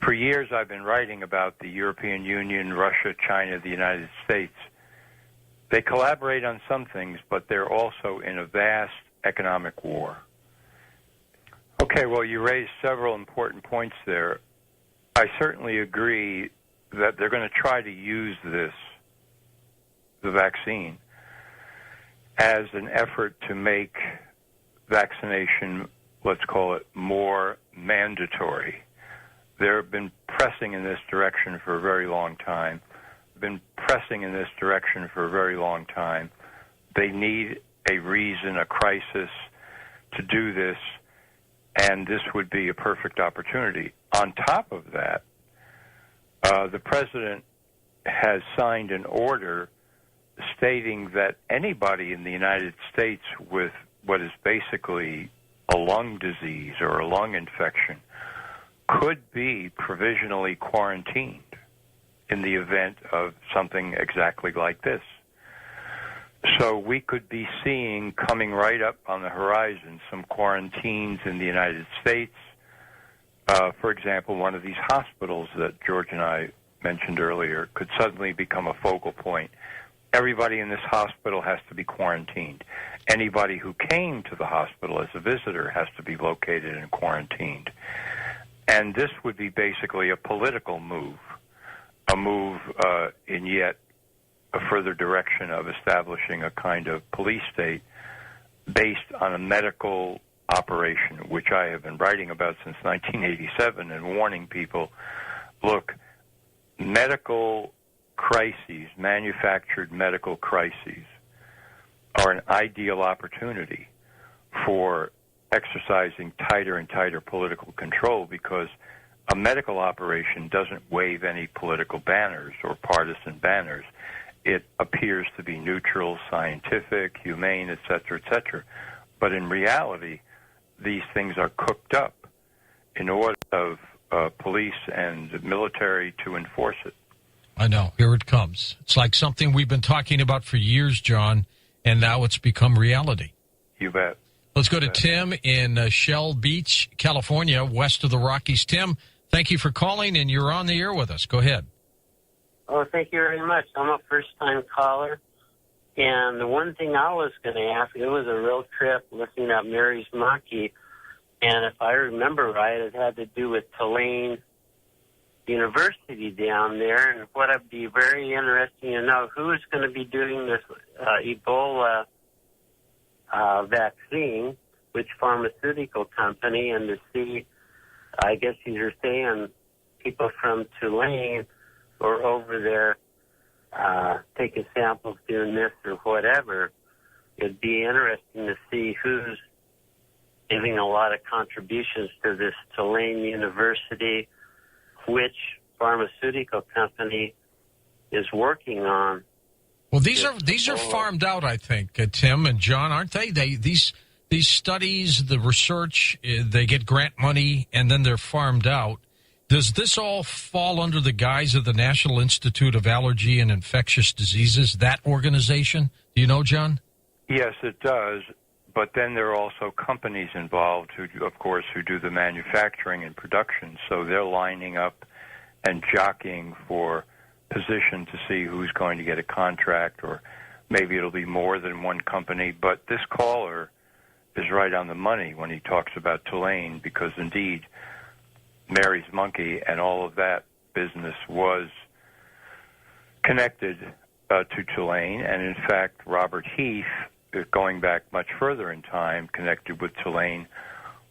For years, I've been writing about the European Union, Russia, China, the United States. They collaborate on some things, but they're also in a vast economic war. Okay, well, you raised several important points there. I certainly agree that they're going to try to use the vaccine, as an effort to make vaccination, let's call it, more mandatory. They've been pressing in this direction for a very long time. They need a reason, a crisis to do this, and this would be a perfect opportunity. On top of that, the president has signed an order stating that anybody in the United States with what is basically a lung disease or a lung infection could be provisionally quarantined in the event of something exactly like this. So we could be seeing, coming right up on the horizon, some quarantines in the United States. For example, one of these hospitals that George and I mentioned earlier could suddenly become a focal point. Everybody in this hospital has to be quarantined. Anybody who came to the hospital as a visitor has to be located and quarantined. And this would be basically a political move, in yet a further direction of establishing a kind of police state based on a medical operation, which I have been writing about since 1987 and warning people, look, medical crises, manufactured medical crises, are an ideal opportunity for exercising tighter and tighter political control, because a medical operation doesn't wave any political banners or partisan banners. It appears to be neutral, scientific, humane, et cetera, et cetera. But in reality, these things are cooked up in order of police and military to enforce it. I know. Here it comes. It's like something we've been talking about for years, John, and now it's become reality. You bet. Let's go to Tim in Shell Beach, California, west of the Rockies. Tim, thank you for calling, and you're on the air with us. Go ahead. Oh, thank you very much. I'm a first-time caller, and the one thing I was going to ask, it was a real trip looking at Mary's monkey, and if I remember right, it had to do with Tulane University down there, and what I'd be very interesting to know, who is going to be doing this Ebola vaccine, which pharmaceutical company, and to see, I guess you're saying people from Tulane or over there taking samples doing this or whatever. It'd be interesting to see who's giving a lot of contributions to this Tulane University, which pharmaceutical company is working on. Well, these are farmed out, I think, Tim and John, aren't they? These studies, the research, they get grant money and then they're farmed out. Does this all fall under the guise of the National Institute of Allergy and Infectious Diseases, that organization? Do you know, John? Yes, it does. But then there are also companies involved who do the manufacturing and production. So they're lining up and jockeying for position to see who's going to get a contract, or maybe it'll be more than one company. But this caller is right on the money when he talks about Tulane, because indeed Mary's monkey and all of that business was connected to Tulane. And in fact, Robert Heath, going back much further in time, connected with Tulane,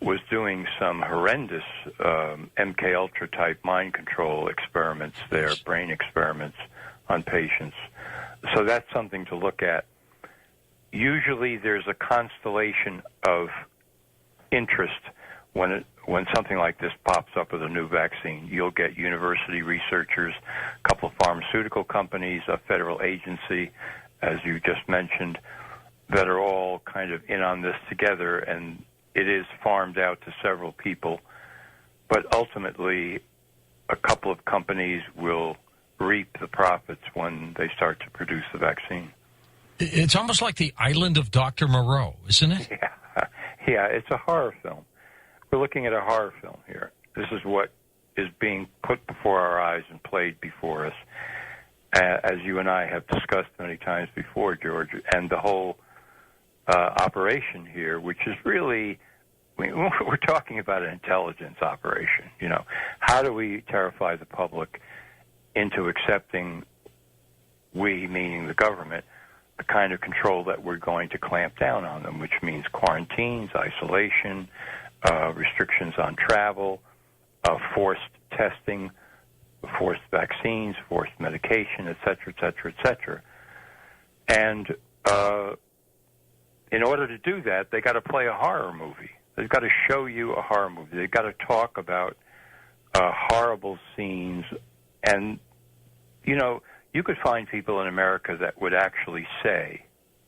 was doing some horrendous MK-Ultra type mind control experiments there, brain experiments on patients. So that's something to look at. Usually there's a constellation of interest when something like this pops up with a new vaccine. You'll get university researchers, a couple of pharmaceutical companies, a federal agency, as you just mentioned, that are all kind of in on this together, and it is farmed out to several people. But ultimately, a couple of companies will reap the profits when they start to produce the vaccine. It's almost like the island of Dr. Moreau, isn't it? Yeah, it's a horror film. We're looking at a horror film here. This is what is being put before our eyes and played before us, as you and I have discussed many times before, George, and the whole operation here, which is really, we're talking about an intelligence operation. You know, how do we terrify the public into accepting, we meaning the government, the kind of control that we're going to clamp down on them, which means quarantines, isolation, restrictions on travel, forced testing, forced vaccines, forced medication, et cetera, et cetera, et cetera. And in order to do that, they got to play a horror movie. They've got to show you a horror movie. They've got to talk about horrible scenes. And, you know, you could find people in America that would actually say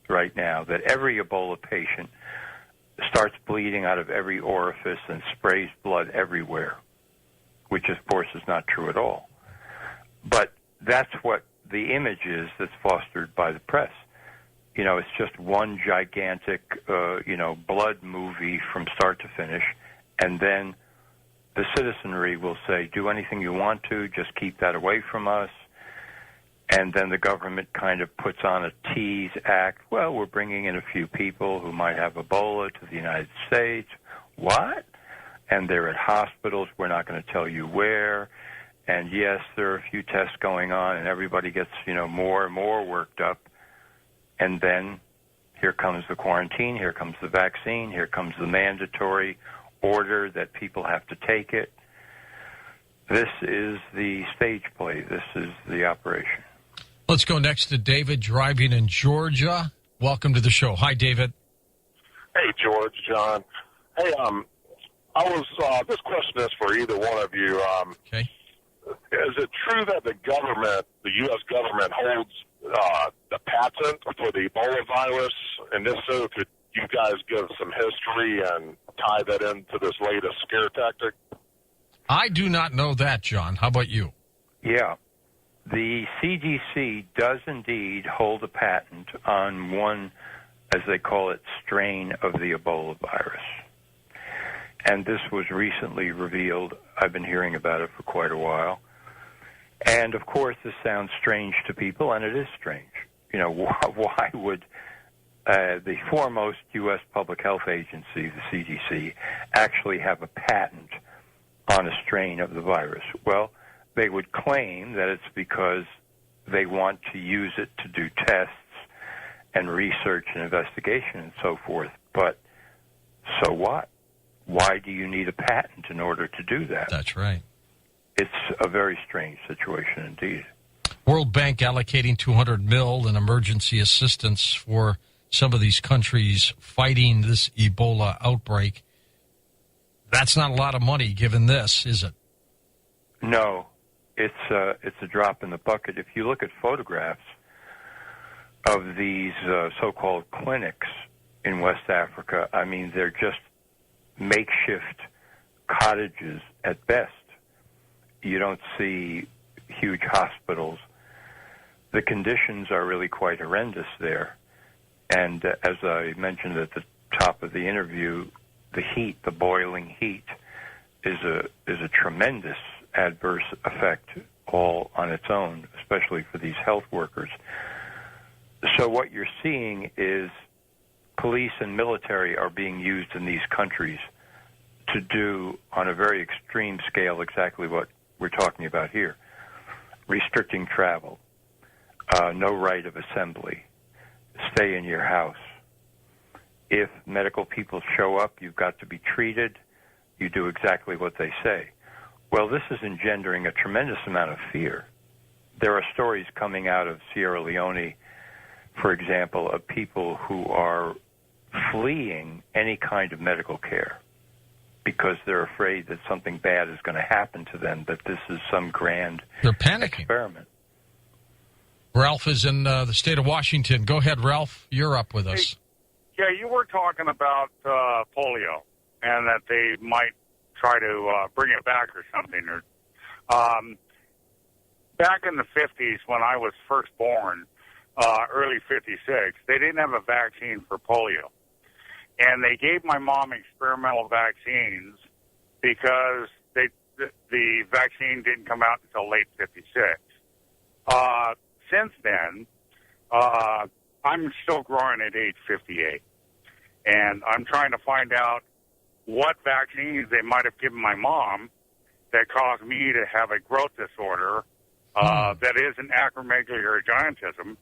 right now that every Ebola patient starts bleeding out of every orifice and sprays blood everywhere, which, of course, is not true at all. But that's what the image is that's fostered by the press. You know, it's just one gigantic, blood movie from start to finish, and then the citizenry will say, do anything you want to, just keep that away from us. And then the government kind of puts on a tease act. Well, we're bringing in a few people who might have Ebola to the United States. What? And they're at hospitals. We're not going to tell you where. And yes, there are a few tests going on, and everybody gets, more and more worked up. And then here comes the quarantine, here comes the vaccine, here comes the mandatory order that people have to take it. This is the stage play. This is the operation. Let's go next to David, driving in Georgia. Welcome to the show. Hi, David. Hey, George, John. Hey, this question is for either one of you. Okay. Is it true that the U.S. government holds the patent for the Ebola virus? And if so, could you guys give some history and tie that into this latest scare tactic? I do not know that, John. How about you? Yeah. The CDC does indeed hold a patent on one, as they call it, strain of the Ebola virus. And this was recently revealed. I've been hearing about it for quite a while. And, of course, this sounds strange to people, and it is strange. Why would the foremost U.S. public health agency, the CDC, actually have a patent on a strain of the virus? Well, they would claim that it's because they want to use it to do tests and research and investigation and so forth. But so what? Why do you need a patent in order to do that? That's right. It's a very strange situation indeed. World Bank allocating $200 million in emergency assistance for some of these countries fighting this Ebola outbreak. That's not a lot of money given this, is it? No. It's a drop in the bucket. If you look at photographs of these so-called clinics in West Africa, I mean, they're just makeshift cottages at best. You don't see huge hospitals. The conditions are really quite horrendous there. And as I mentioned at the top of the interview, the heat, the boiling heat, is a tremendous adverse effect all on its own, especially for these health workers. So what you're seeing is police and military are being used in these countries to do, on a very extreme scale, exactly what we're talking about here. Restricting travel, no right of assembly, stay in your house. If medical people show up, you've got to be treated. You do exactly what they say. Well, this is engendering a tremendous amount of fear. There are stories coming out of Sierra Leone, for example, of people who are fleeing any kind of medical care because they're afraid that something bad is going to happen to them, that this is some grand They're panicking. Experiment. Ralph is in the state of Washington. Go ahead, Ralph. You're up with us. Yeah, you were talking about polio and that they might try to bring it back or something. Back in the 50s when I was first born, early 56, they didn't have a vaccine for polio. And they gave my mom experimental vaccines because the vaccine didn't come out until late 56. Since then, I'm still growing at age 58. And I'm trying to find out what vaccines they might have given my mom that caused me to have a growth disorder that is an acromegaly giantism.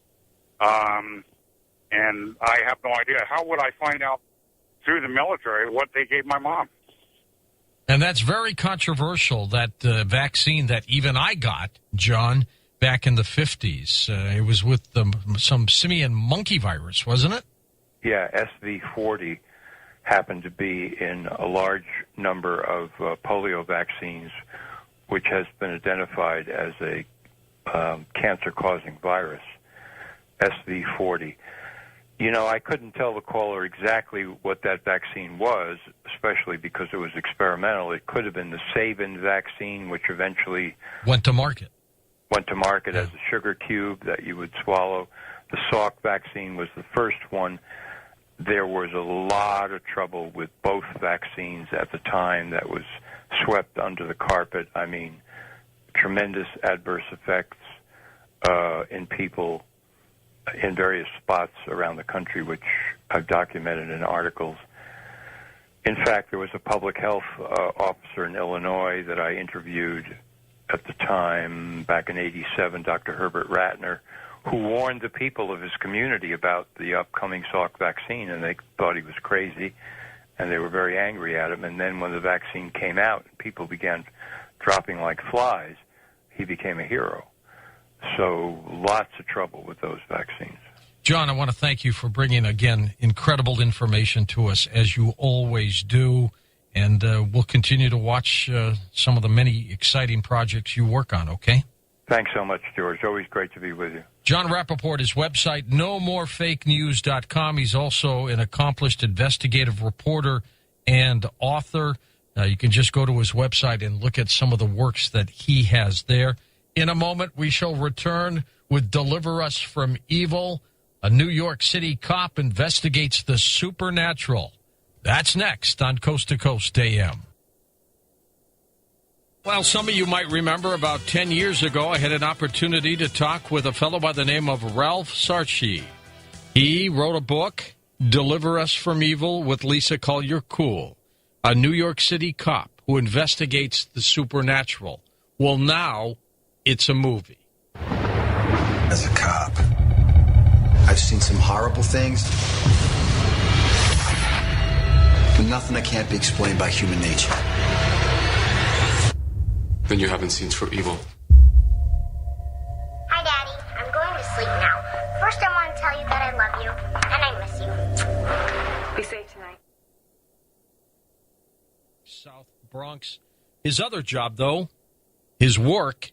And I have no idea. How would I find out through the military what they gave my mom? And that's very controversial, that vaccine that even I got, John, back in the 50s. It was with some simian monkey virus, wasn't it? Yeah, SV40 happened to be in a large number of polio vaccines, which has been identified as a cancer-causing virus, SV40. You know, I couldn't tell the caller exactly what that vaccine was, especially because it was experimental. It could have been the Sabin vaccine, which eventually went to market as a sugar cube that you would swallow. The Salk vaccine was the first one. There was a lot of trouble with both vaccines at the time that was swept under the carpet. I mean, tremendous adverse effects in people in various spots around the country, which I've documented in articles. In fact, there was a public health officer in Illinois that I interviewed at the time, back in '87, Dr. Herbert Ratner, who warned the people of his community about the upcoming Salk vaccine, and they thought he was crazy, and they were very angry at him. And then when the vaccine came out and people began dropping like flies, he became a hero. So lots of trouble with those vaccines. John, I want to thank you for bringing, again, incredible information to us, as you always do. And we'll continue to watch some of the many exciting projects you work on, okay? Thanks so much, George. Always great to be with you. John Rappaport, his website, nomorefakenews.com. He's also an accomplished investigative reporter and author. You can just go to his website and look at some of the works that he has there. In a moment, we shall return with Deliver Us from Evil. A New York City cop investigates the supernatural. That's next on Coast to Coast AM. Well, some of you might remember about 10 years ago, I had an opportunity to talk with a fellow by the name of Ralph Sarchie. He wrote a book, Deliver Us from Evil, with Lisa Collier-Cool, a New York City cop who investigates the supernatural. Well, now it's a movie. As a cop, I've seen some horrible things, but nothing that can't be explained by human nature. Then you haven't seen True Evil. Hi, Daddy. I'm going to sleep now. First, I want to tell you that I love you, and I miss you. Be safe tonight. South Bronx. His other job, though, his work,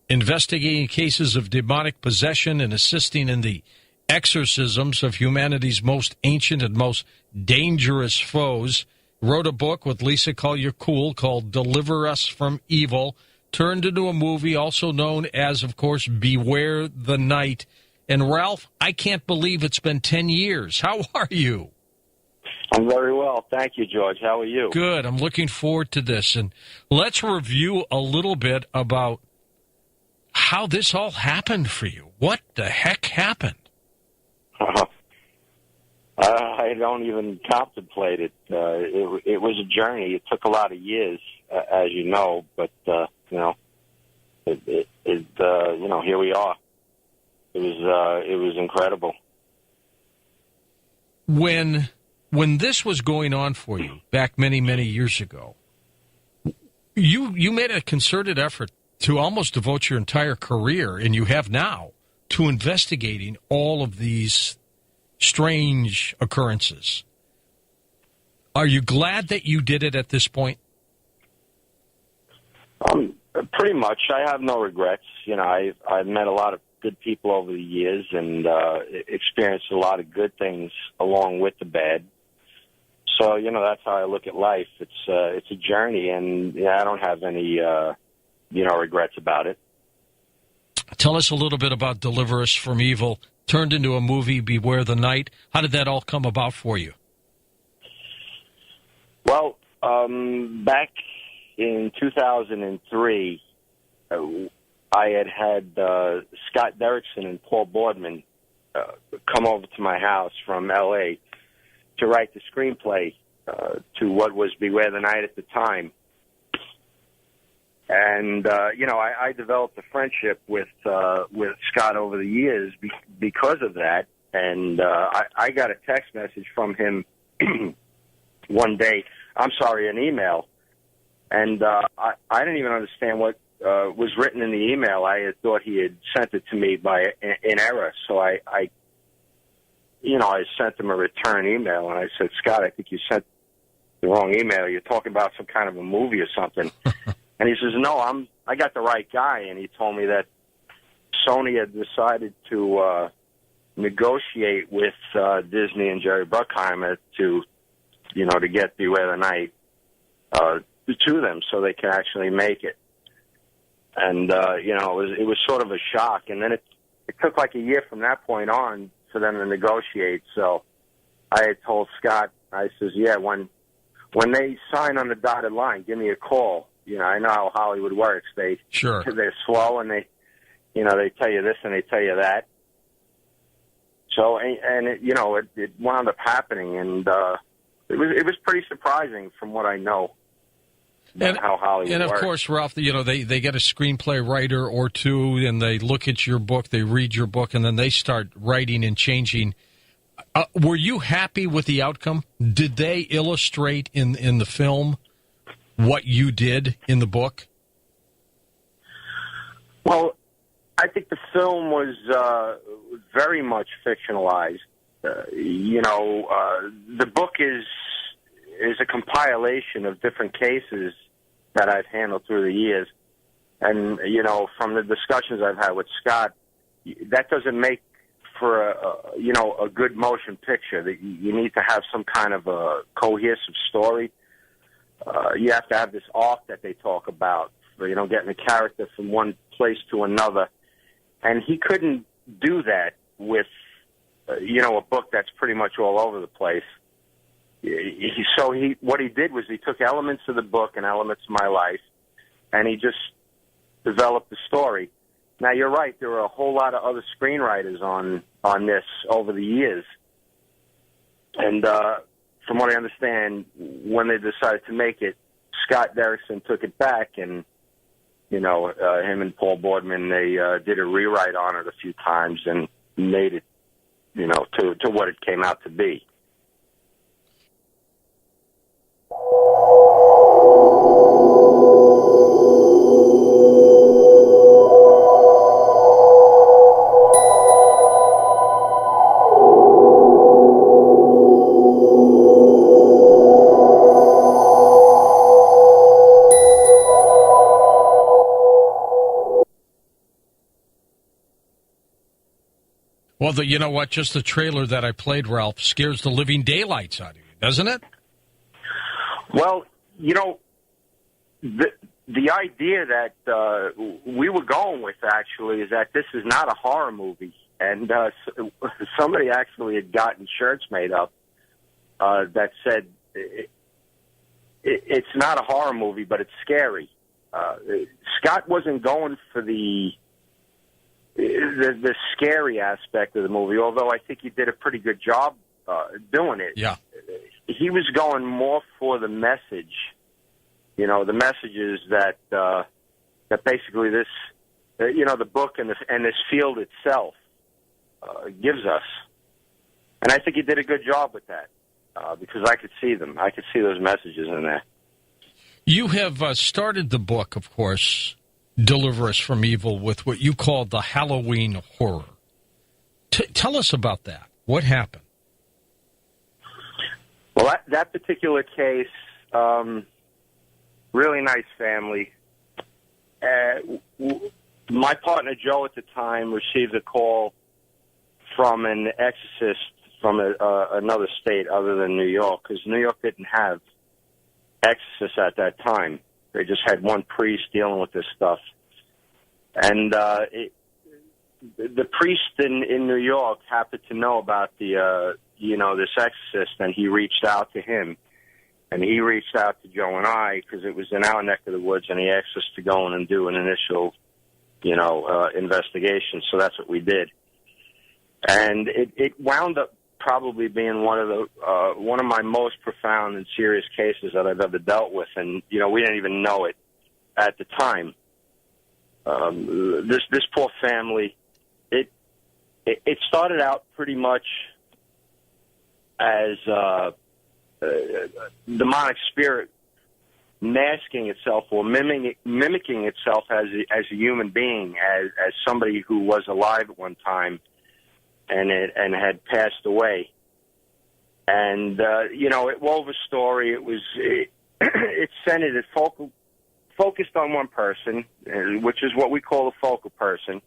investigating cases of demonic possession and assisting in the exorcisms of humanity's most ancient and most dangerous foes. Wrote a book with Lisa Collier-Cool called Deliver Us from Evil, turned into a movie also known as, of course, Beware the Night. And Ralph, I can't believe it's been 10 years. How are you? I'm very well. Thank you, George. How are you? Good. I'm looking forward to this. And let's review a little bit about how this all happened for you. What the heck happened? I don't even contemplate it. It was a journey. It took a lot of years, as you know, but you know, here we are. It was incredible. When this was going on for you back many, many years ago, you made a concerted effort to almost devote your entire career, and you have now, to investigating all of these strange occurrences. Are you glad that you did it at this point? Pretty much. I have no regrets. You know, I've met a lot of good people over the years and experienced a lot of good things along with the bad. So, you know, that's how I look at life. It's a journey, and I don't have any regrets about it. Tell us a little bit about Deliver Us from Evil, turned into a movie, Beware the Night. How did that all come about for you? Well, back in 2003, I had Scott Derrickson and Paul Boardman come over to my house from L.A. to write the screenplay to what was Beware the Night at the time. And, I developed a friendship with Scott over the years because of that. And I got a text message from him one day. an email. And I didn't even understand what was written in the email. I had thought he had sent it to me in error. So I sent him a return email, and I said, Scott, I think you sent the wrong email. You're talking about some kind of a movie or something. And he says, no, I got the right guy. And he told me that Sony had decided to negotiate with Disney and Jerry Bruckheimer to get Beware the Night to them so they can actually make it. And, it was sort of a shock. And then it took like a year from that point on for them to negotiate. So I had told Scott, I says, yeah, when they sign on the dotted line, give me a call. I know how Hollywood works. They're slow, and they tell you this and they tell you that. So, and it wound up happening, and it was pretty surprising from what I know about how Hollywood works. And of course, Ralph, they get a screenplay writer or two, and they look at your book, they read your book, and then they start writing and changing. Were you happy with the outcome? Did they illustrate in the film what you did in the book? Well, I think the film was very much fictionalized. The book is a compilation of different cases that I've handled through the years. And, from the discussions I've had with Scott, that doesn't make for a good motion picture. That you need to have some kind of a cohesive story. You have to have this arc that they talk about, for, getting a character from one place to another. And he couldn't do that with, a book that's pretty much all over the place. What he did was he took elements of the book and elements of my life, and he just developed the story. Now, you're right, there were a whole lot of other screenwriters on this over the years. And from what I understand, when they decided to make it, Scott Derrickson took it back, and, him and Paul Boardman, they did a rewrite on it a few times and made it, to what it came out to be. Well, you know what? Just the trailer that I played, Ralph, scares the living daylights out of you, doesn't it? Well, the idea that we were going with, actually, is that this is not a horror movie. And somebody actually had gotten shirts made up that said it's not a horror movie, but it's scary. Scott wasn't going for the scary aspect of the movie, although I think he did a pretty good job doing it. Yeah. He was going more for the message, the messages that basically this, the book and this field itself gives us. And I think he did a good job with that because I could see them. I could see those messages in there. You have started the book, of course, Deliver Us from Evil, with what you call the Halloween horror. Tell us about that. What happened? Well, that particular case, really nice family. My partner, Joe, at the time, received a call from an exorcist from another state other than New York, because New York didn't have exorcists at that time. They just had one priest dealing with this stuff. And the priest in New York happened to know about this exorcist, and he reached out to him. And he reached out to Joe and I because it was in our neck of the woods, and he asked us to go in and do an initial, investigation. So that's what we did. And it wound up probably being one of my most profound and serious cases that I've ever dealt with. And, we didn't even know it at the time. This poor family, it started out pretty much as demonic spirit masking itself or mimicking itself as a human being, as somebody who was alive at one time and had passed away. And it wove a story. It centered, it focused on one person, which is what we call a focal person.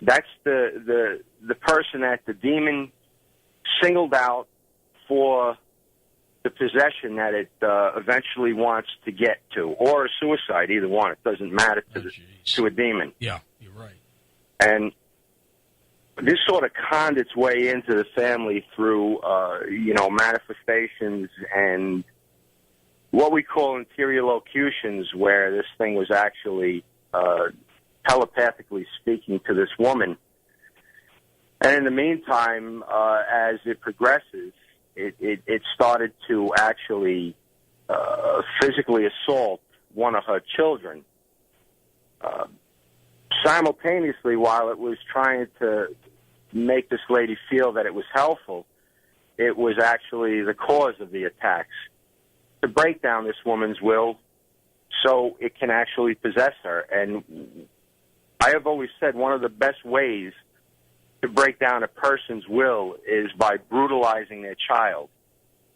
That's the person that the demon singled out for the possession that it eventually wants to get to, or a suicide, either one. It doesn't matter to a demon. Yeah, you're right. And this sort of conned its way into the family through, manifestations and what we call interior locutions, where this thing was actually telepathically speaking to this woman. And in the meantime, as it progresses, it started to actually physically assault one of her children. Simultaneously, while it was trying to make this lady feel that it was helpful, it was actually the cause of the attacks, to break down this woman's will so it can actually possess her. And I have always said one of the best ways to break down a person's will is by brutalizing their child.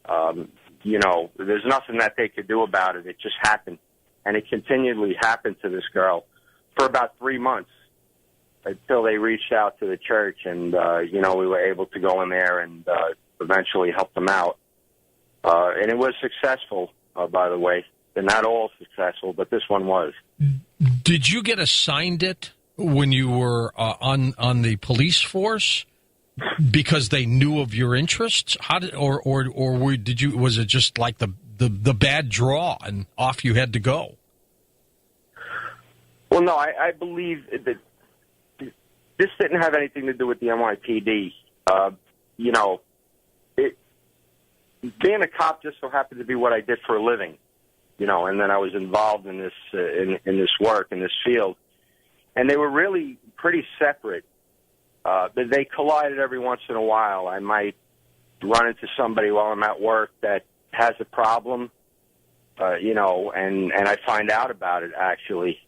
There's nothing that they could do about it. It just happened. And it continually happened to this girl for about 3 months until they reached out to the church, and, we were able to go in there and eventually help them out. And it was successful, by the way. They're not all successful, but this one was. Did you get assigned it when you were on the police force because they knew of your interests? How did was it just like the bad draw and off you had to go? Well, no, I believe that this didn't have anything to do with the NYPD. Being a cop just so happened to be what I did for a living, and then I was involved in this in this work, in this field. And they were really pretty separate. But they collided every once in a while. I might run into somebody while I'm at work that has a problem, and I find out about it, actually.